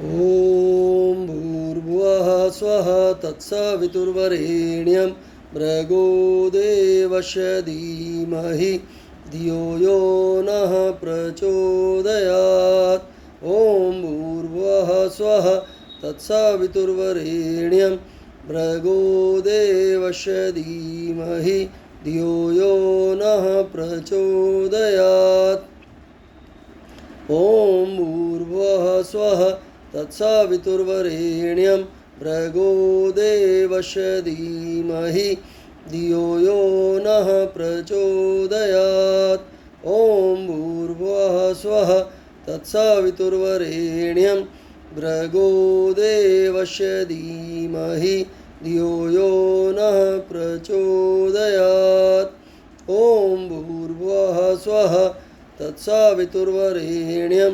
ॐ भूर्भुवः स्वः तत्सवितुर्वरेण्यं भृगो देवस्य धीमहि धियो यो नः प्रचोदयात्। ॐ भूर्भुवः स्वः तत्सवितुर्वरेण्यं भृगो देवस्य धीमहि धियो यो नः प्रचोदयात्। ॐ भूर्भुवः स्वः तत्सवितुर्वरेण्यं भृगो देवस्य धीमहि धियो यो नः प्रचोदयात्। ॐ भूर्भुवः स्वः तत्सवितुर्वरेण्यं भृगो देवस्य धीमहि धियो यो नः प्रचोदयात्। ॐ भूर्भुवः स्वः तत्सवितुर्वरेण्यं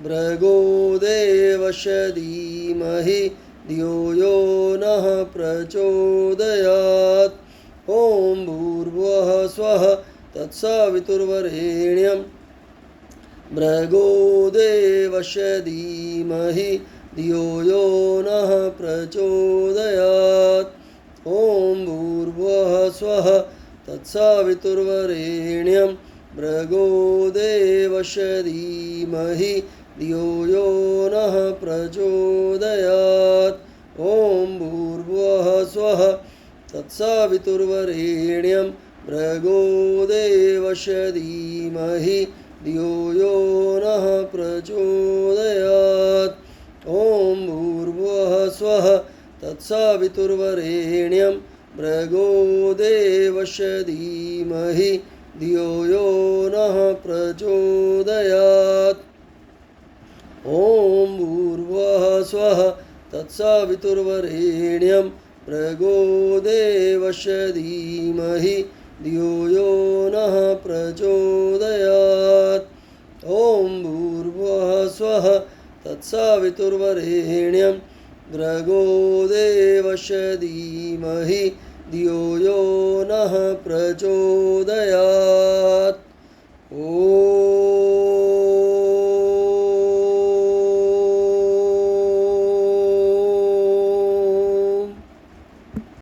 भृगो देवस्य धीमहि धियो यो नः प्रचोदयात्। ॐ भूर्भुवः स्वः तत्सवितुर्वरेण्यं भृगो देवस्य धीमहि धियो यो नः प्रचोदयात्। ॐ भूर्भुवः स्वः तत्सवितुर्वरेण्यं भृगो देवस्य धीमहि धियो यो नः प्रचोदयात्। ॐ भूर्भुवः स्वः तत्सवितुर्वरेण्यं भृगो देवस्य धीमहि धियो यो नः प्रचोदयात्। ॐ भूर्भुवः स्वः तत्सवितुर्वरेण्यं भृगो देवस्य धीमहि धियो यो नः प्रचोदयात्। ॐ भूर्भुवः स्वः तत्सवितुर्वरेण्यं भृगो देवस्य धीमहि धियो यो नः प्रचोदयात्। ॐ भूर्भुवः स्वः तत्सवितुर्वरेण्यं भृगो देवस्य धीमहि धियो यो नः प्रचोदयात्। ॐ